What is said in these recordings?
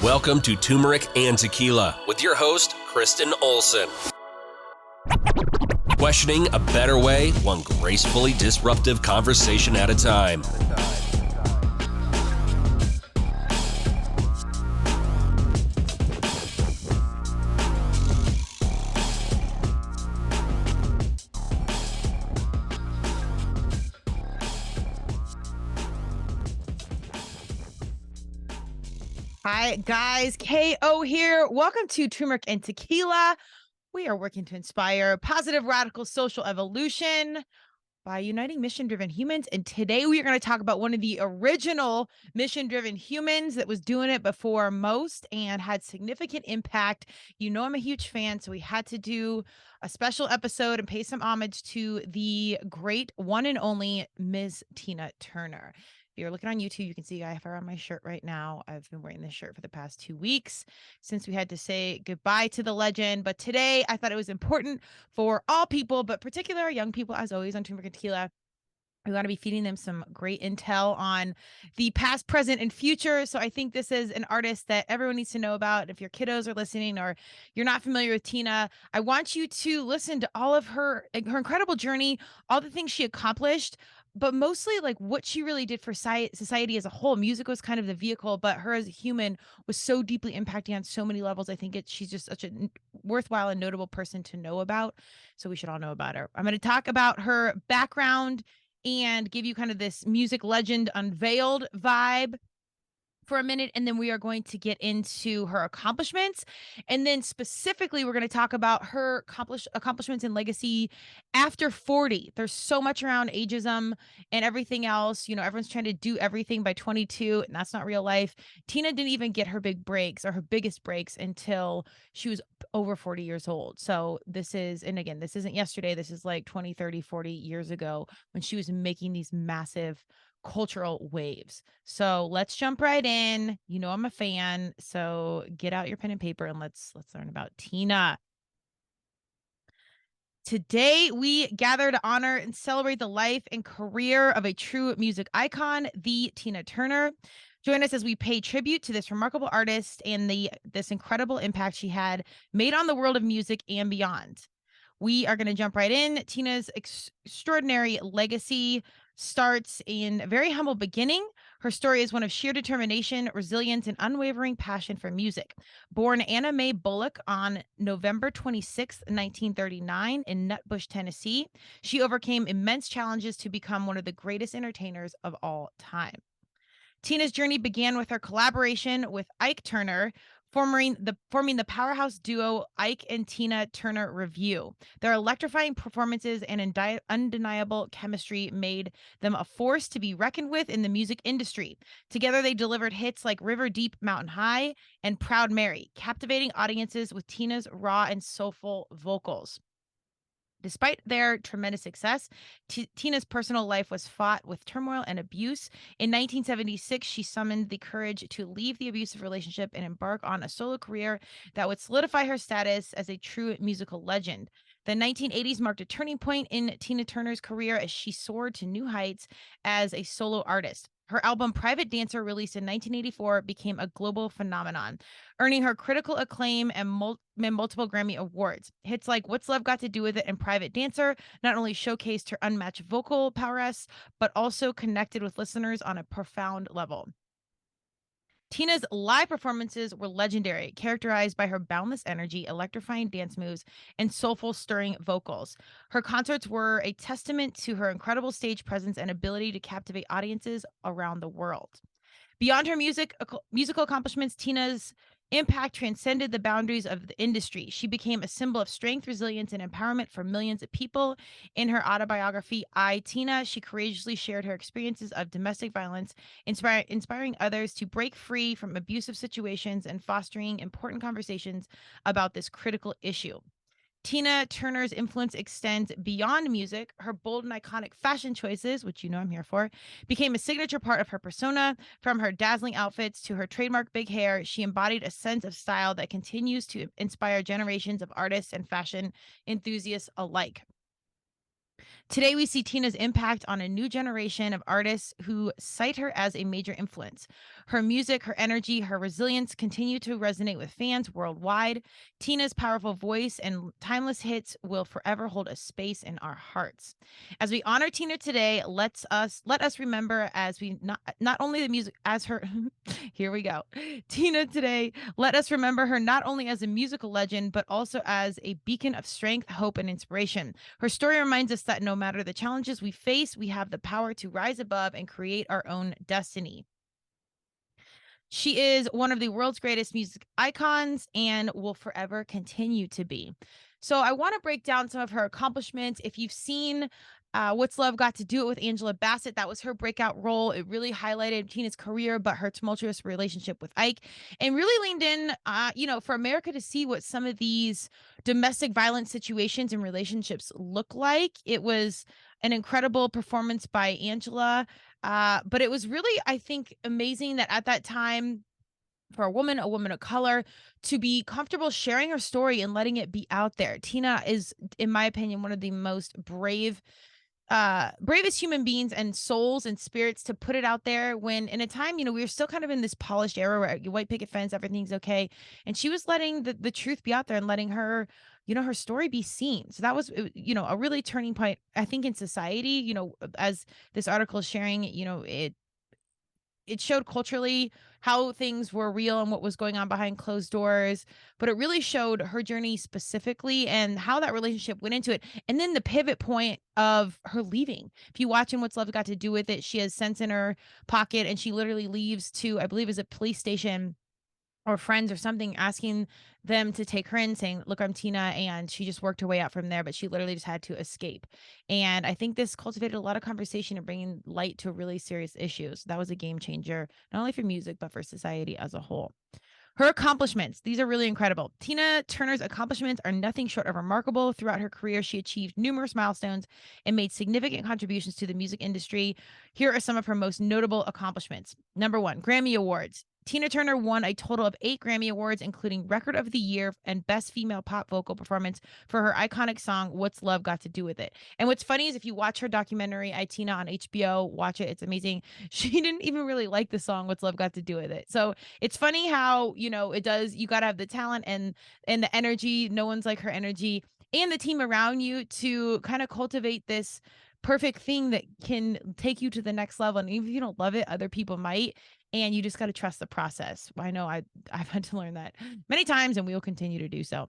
Welcome to Turmeric and Tequila with your host, Kristen Olson. Questioning a better way, one gracefully disruptive conversation at a time. Hi, guys. KO here. Welcome to Turmeric and Tequila. We are working to inspire positive, radical social evolution by uniting mission-driven humans. And today we are going to talk about one of the original mission-driven humans that was doing it before most and had significant impact. You know, I'm a huge fan, so we had to do a special episode and pay some homage to the great one and only Ms. Tina Turner. If you're looking on YouTube, you can see I have her on my shirt right now. I've been wearing this shirt for the past 2 weeks since we had to say goodbye to the legend. But today I thought it was important for all people, but particularly our young people, as always, on Turmeric and Tequila. We want to be feeding them some great intel on the past, present, and future. So I think this is an artist that everyone needs to know about. If your kiddos are listening or you're not familiar with Tina, I want you to listen to all of her incredible journey, all the things she accomplished, but mostly like what she really did for society as a whole. Music was kind of the vehicle, but her as a human was so deeply impacting on so many levels. I think she's just such a worthwhile and notable person to know about. So we should all know about her. I'm going to talk about her background and give you kind of this music legend unveiled vibe for a minute, and then we are going to get into her accomplishments, and then specifically we're going to talk about her accomplishments and legacy after 40. There's so much around ageism and everything else. You know, everyone's trying to do everything by 22, and that's not real life. Tina didn't even get her big breaks or her biggest breaks until she was over 40 years old. So this is, and again, this isn't yesterday, this is like 20, 30, 40 years ago when she was making these massive cultural waves. So let's jump right in. You know, I'm a fan, so get out your pen and paper and let's learn about Tina. Today, we gather to honor and celebrate the life and career of a true music icon, the Tina Turner. Join us as we pay tribute to this remarkable artist and this incredible impact she had made on the world of music and beyond. We are going to jump right in. Tina's extraordinary legacy starts in a very humble beginning. Her story is one of sheer determination, resilience, and unwavering passion for music. Born Anna Mae Bullock on November 26, 1939 in Nutbush, Tennessee, she overcame immense challenges to become one of the greatest entertainers of all time. Tina's journey began with her collaboration with Ike Turner, forming the powerhouse duo Ike and Tina Turner Revue. Their electrifying performances and undeniable chemistry made them a force to be reckoned with in the music industry. Together, they delivered hits like River Deep, Mountain High, and Proud Mary, captivating audiences with Tina's raw and soulful vocals. Despite their tremendous success, Tina's personal life was fraught with turmoil and abuse. In 1976, she summoned the courage to leave the abusive relationship and embark on a solo career that would solidify her status as a true musical legend. The 1980s marked a turning point in Tina Turner's career as she soared to new heights as a solo artist. Her album Private Dancer, released in 1984, became a global phenomenon, earning her critical acclaim and multiple Grammy Awards. Hits like What's Love Got to Do with It and Private Dancer not only showcased her unmatched vocal prowess, but also connected with listeners on a profound level. Tina's live performances were legendary, characterized by her boundless energy, electrifying dance moves, and soulful, stirring vocals. Her concerts were a testament to her incredible stage presence and ability to captivate audiences around the world. Beyond her musical accomplishments, Tina's impact transcended the boundaries of the industry. She became a symbol of strength, resilience, and empowerment for millions of people. In her autobiography, I, Tina, she courageously shared her experiences of domestic violence, inspiring others to break free from abusive situations and fostering important conversations about this critical issue. Tina Turner's influence extends beyond music. Her bold and iconic fashion choices, which you know I'm here for, became a signature part of her persona. From her dazzling outfits to her trademark big hair, she embodied a sense of style that continues to inspire generations of artists and fashion enthusiasts alike. Today, we see Tina's impact on a new generation of artists who cite her as a major influence. Her music, her energy, her resilience continue to resonate with fans worldwide. Tina's powerful voice and timeless hits will forever hold a space in our hearts. As we honor Tina today, let us remember as we not only the music as her here we go. Tina today, let us remember her not only as a musical legend, but also as a beacon of strength, hope, and inspiration. Her story reminds us that no matter the challenges we face, we have the power to rise above and create our own destiny. She is one of the world's greatest music icons and will forever continue to be. So, I want to break down some of her accomplishments. If you've seen What's Love Got to Do It with Angela Bassett, that was her breakout role. It really highlighted Tina's career, but her tumultuous relationship with Ike, and really leaned in, for America to see what some of these domestic violence situations and relationships look like. It was an incredible performance by Angela, but it was really, I think, amazing that at that time, for a woman of color, to be comfortable sharing her story and letting it be out there. Tina is, in my opinion, one of the most bravest human beings and souls and spirits to put it out there when in a time, we were still kind of in this polished era where you white picket fence, everything's okay. And she was letting the truth be out there and letting her, her story be seen. So that was, a really turning point, I think, in society, as this article is sharing, it showed culturally how things were real and what was going on behind closed doors, but it really showed her journey specifically and how that relationship went into it. And then the pivot point of her leaving. If you watch in What's Love Got to Do with It, she has cents in her pocket and she literally leaves to, I believe, is a police station or friends or something, asking them to take her in, saying, "Look, I'm Tina," and she just worked her way out from there, but she literally just had to escape. And I think this cultivated a lot of conversation and bringing light to really serious issues. That was a game changer, not only for music, but for society as a whole. Her accomplishments, these are really incredible. Tina Turner's accomplishments are nothing short of remarkable. Throughout her career, she achieved numerous milestones and made significant contributions to the music industry. Here are some of her most notable accomplishments. Number one, Grammy Awards. Tina Turner won a total of 8 Grammy Awards, including Record of the Year and Best Female Pop Vocal Performance for her iconic song, What's Love Got to Do with It. And what's funny is if you watch her documentary, I, Tina, on HBO, watch it, it's amazing. She didn't even really like the song, What's Love Got to Do with It. So it's funny how, it does, you got to have the talent and the energy. No one's like her energy and the team around you to kind of cultivate this perfect thing that can take you to the next level. And even if you don't love it, other people might. And you just got to trust the process. I know I've had to learn that many times and we will continue to do so.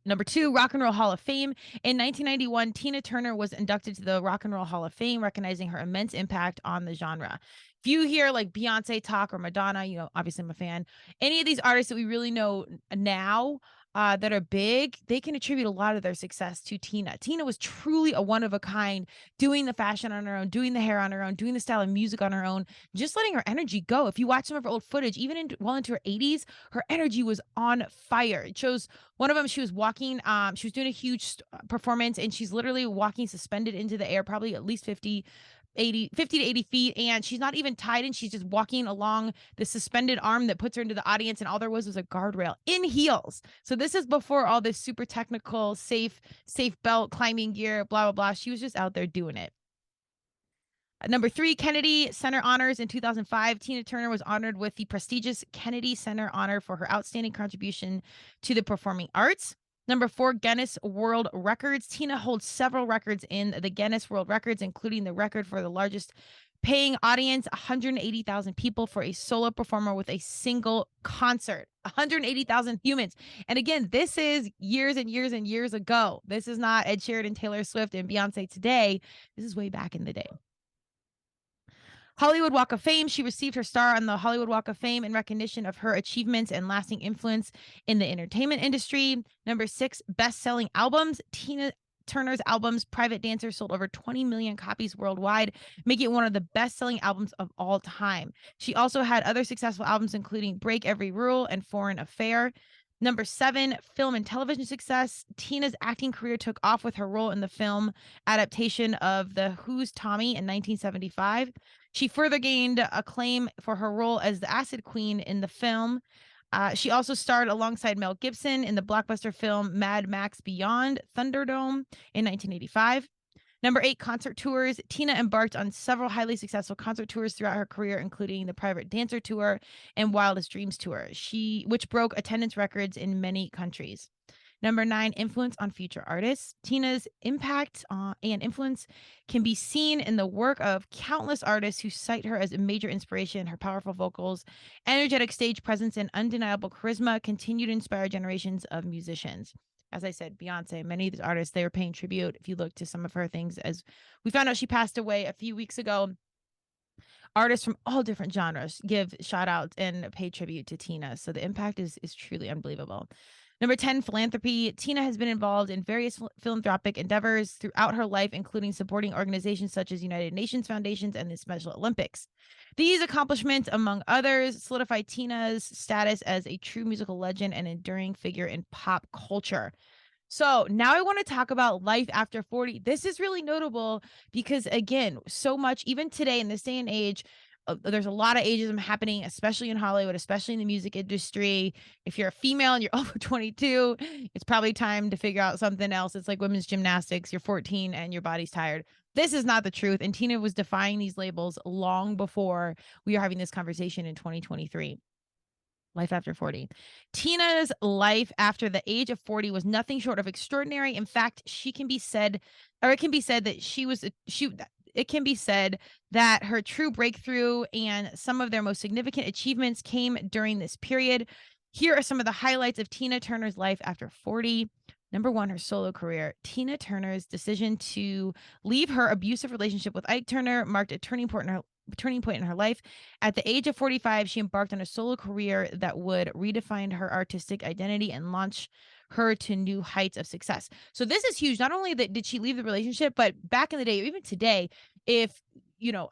Number two, Rock and Roll Hall of Fame. In 1991, Tina Turner was inducted to the Rock and Roll Hall of Fame, recognizing her immense impact on the genre. If you hear like Beyonce talk or Madonna, obviously I'm a fan. Any of these artists that we really know now, that are big, they can attribute a lot of their success to Tina. Tina was truly a one of a kind, doing the fashion on her own, doing the hair on her own, doing the style of music on her own, just letting her energy go. If you watch some of her old footage, even well into her 80s, her energy was on fire. It shows one of them, she was walking, she was doing a huge performance and she's literally walking suspended into the air, probably at least 50 to 80 feet, and she's not even tied in. She's just walking along the suspended arm that puts her into the audience, and all there was a guardrail in heels. So this is before all this super technical, safe belt, climbing gear, blah, blah, blah. She was just out there doing it. Number three, Kennedy Center Honors. In 2005, Tina Turner was honored with the prestigious Kennedy Center Honor for her outstanding contribution to the performing arts. Number four, Guinness World Records. Tina holds several records in the Guinness World Records, including the record for the largest paying audience, 180,000 people for a solo performer with a single concert. 180,000 humans. And again, this is years and years and years ago. This is not Ed Sheeran, Taylor Swift, and Beyonce today. This is way back in the day. Hollywood Walk of Fame. She received her star on the Hollywood Walk of Fame in recognition of her achievements and lasting influence in the entertainment industry. Number six, best-selling albums. Tina Turner's albums, Private Dancer, sold over 20 million copies worldwide, making it one of the best-selling albums of all time. She also had other successful albums, including Break Every Rule and Foreign Affair. Number seven, film and television success. Tina's acting career took off with her role in the film adaptation of The Who's Tommy in 1975. She further gained acclaim for her role as the Acid Queen in the film. She also starred alongside Mel Gibson in the blockbuster film Mad Max Beyond Thunderdome in 1985. Number 8, concert tours. Tina embarked on several highly successful concert tours throughout her career, including the Private Dancer Tour and Wildest Dreams Tour, which broke attendance records in many countries. Number 9, influence on future artists. Tina's impact and influence can be seen in the work of countless artists who cite her as a major inspiration. Her powerful vocals, energetic stage presence, and undeniable charisma continue to inspire generations of musicians. As I said, Beyonce, many of these artists, they were paying tribute. If you look to some of her things, as we found out she passed away a few weeks ago, artists from all different genres give shout outs and pay tribute to Tina. So the impact is truly unbelievable. Number 10, philanthropy. Tina has been involved in various philanthropic endeavors throughout her life, including supporting organizations such as United Nations Foundations and the Special Olympics. These accomplishments, among others, solidify Tina's status as a true musical legend and enduring figure in pop culture. So now I want to talk about life after 40. This is really notable because, again, so much, even today in this day and age, there's a lot of ageism happening, especially in Hollywood, especially in the music industry. If you're a female and you're over 22, it's probably time to figure out something else. It's like women's gymnastics. You're 14 and your body's tired. This is not the truth. And Tina was defying these labels long before we are having this conversation in 2023. Life after 40. Tina's life after the age of 40 was nothing short of extraordinary. In fact, she can be said, or it can be said that it can be said that her true breakthrough and some of their most significant achievements came during this period. Here are some of the highlights of Tina Turner's life after 40. Number 1, her solo career. Tina Turner's decision to leave her abusive relationship with Ike Turner marked a turning point in her life. At the age of 45, she embarked on a solo career that would redefine her artistic identity and launch her to new heights of success. So this is huge. Not only that did she leave the relationship, but back in the day, or even today, if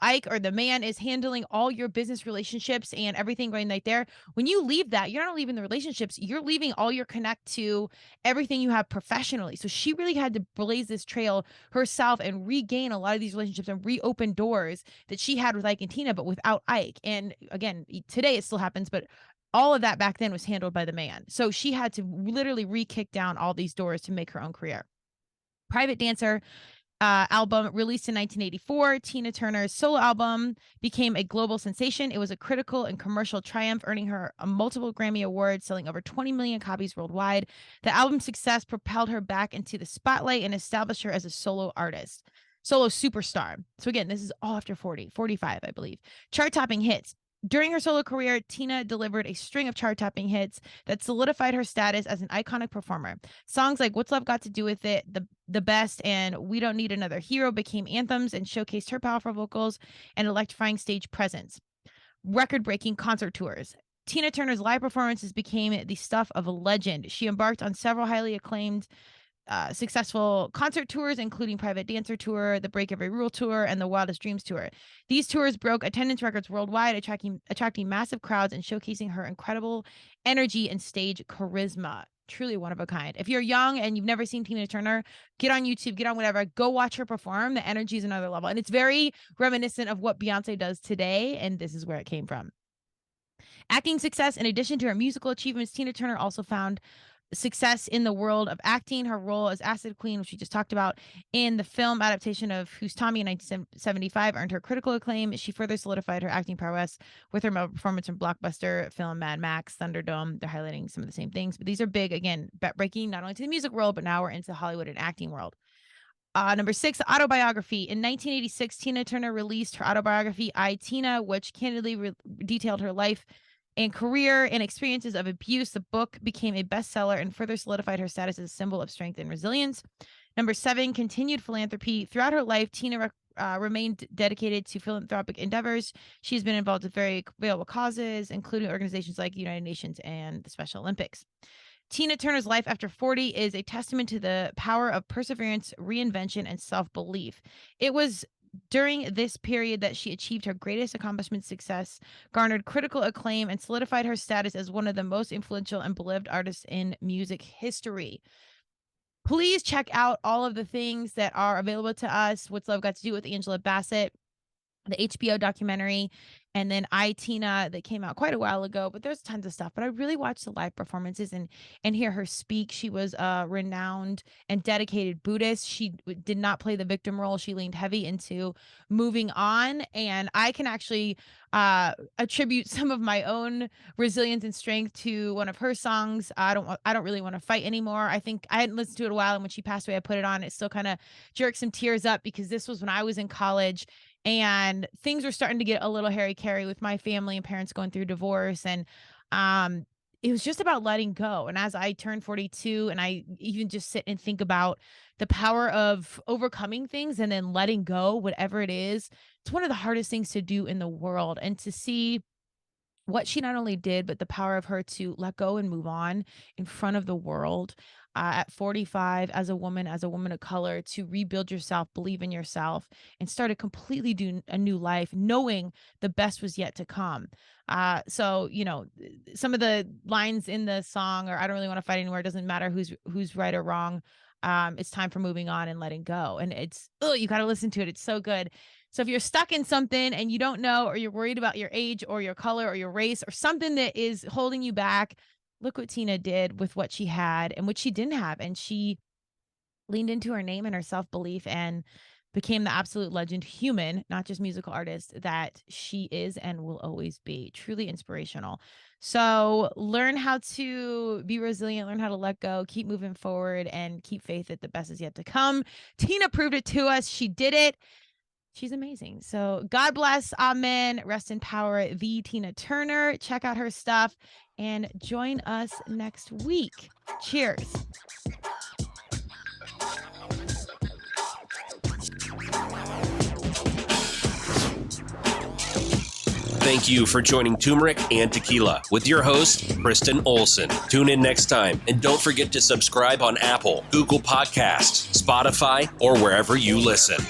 Ike or the man is handling all your business relationships and everything going right there, when you leave that, you're not leaving the relationships, you're leaving all your connect to everything you have professionally. So she really had to blaze this trail herself and regain a lot of these relationships and reopen doors that she had with Ike and Tina, but without Ike. And again, today it still happens, but all of that back then was handled by the man. So she had to literally re-kick down all these doors to make her own career. Private Dancer album released in 1984. Tina Turner's solo album became a global sensation. It was a critical and commercial triumph, earning her a multiple Grammy Awards, selling over 20 million copies worldwide. The album's success propelled her back into the spotlight and established her as a solo superstar. So again, this is all after 40, 45, I believe. Chart-topping hits. During her solo career, Tina delivered a string of chart-topping hits that solidified her status as an iconic performer. Songs like What's Love Got to Do with It, The Best, and We Don't Need Another Hero became anthems and showcased her powerful vocals and electrifying stage presence. Record-breaking concert tours. Tina Turner's live performances became the stuff of a legend. She embarked on several highly acclaimed successful concert tours, including Private Dancer Tour, the Break Every Rule Tour, and the Wildest Dreams Tour. These tours broke attendance records worldwide, attracting massive crowds and showcasing her incredible energy and stage charisma. Truly one of a kind. If you're young and you've never seen Tina Turner, get on YouTube, get on whatever, go watch her perform. The energy is another level. And it's very reminiscent of what Beyonce does today, and this is where it came from. Acting success. In addition to her musical achievements, Tina Turner also found success in the world of acting. Her role as Acid Queen, which we just talked about, in the film adaptation of Who's Tommy in 1975, earned her critical acclaim. She further solidified her acting prowess with her performance in blockbuster film Mad Max, Thunderdome. They're highlighting some of the same things, but these are big, again, breaking not only to the music world, but now we're into Hollywood and acting world. Number 6, autobiography. In 1986, Tina Turner released her autobiography, I, Tina, which candidly detailed her life and career and experiences of abuse. The book became a bestseller and further solidified her status as a symbol of strength and resilience. Number 7, continued philanthropy. Throughout her life, Tina remained dedicated to philanthropic endeavors. She's been involved with very valuable causes, including organizations like the United Nations and the Special Olympics. Tina Turner's life after 40 is a testament to the power of perseverance, reinvention, and self-belief. It was during this period that she achieved her greatest accomplishment, success, garnered critical acclaim, and solidified her status as one of the most influential and beloved artists in music history. Please check out all of the things that are available to us. What's Love Got to Do with Angela Bassett. the HBO documentary, and then I, Tina, that came out quite a while ago, but there's tons of stuff. But I really watched the live performances and hear her speak. She was a renowned and dedicated Buddhist. She did not play the victim role. She leaned heavy into moving on. And I can actually attribute some of my own resilience and strength to one of her songs. I don't really want to fight anymore. I think I hadn't listened to it in a while, and when she passed away, I put it on. It still kind of jerked some tears up because this was when I was in college and things were starting to get a little hairy-carry with my family and parents going through divorce. And it was just about letting go. And as I turned 42 and I even just sit and think about the power of overcoming things and then letting go, whatever it is, it's one of the hardest things to do in the world. And to see what she not only did, but the power of her to let go and move on in front of the world at 45 as a woman of color, to rebuild yourself, believe in yourself, and start a new life, knowing the best was yet to come. So, some of the lines in the song are, I don't really want to fight anymore. It doesn't matter who's right or wrong. It's time for moving on and letting go. And you got to listen to it. It's so good. So if you're stuck in something and you don't know, or you're worried about your age or your color or your race or something that is holding you back, look what Tina did with what she had and what she didn't have. And she leaned into her name and her self-belief and became the absolute legend human, not just musical artist, that she is and will always be. Truly inspirational. So learn how to be resilient, learn how to let go, keep moving forward, and keep faith that the best is yet to come. Tina proved it to us. She did it. She's amazing. So God bless. Amen. Rest in power. The Tina Turner. Check out her stuff and join us next week. Cheers. Thank you for joining Turmeric and Tequila with your host, Kristen Olson. Tune in next time, and don't forget to subscribe on Apple, Google Podcasts, Spotify, or wherever you listen.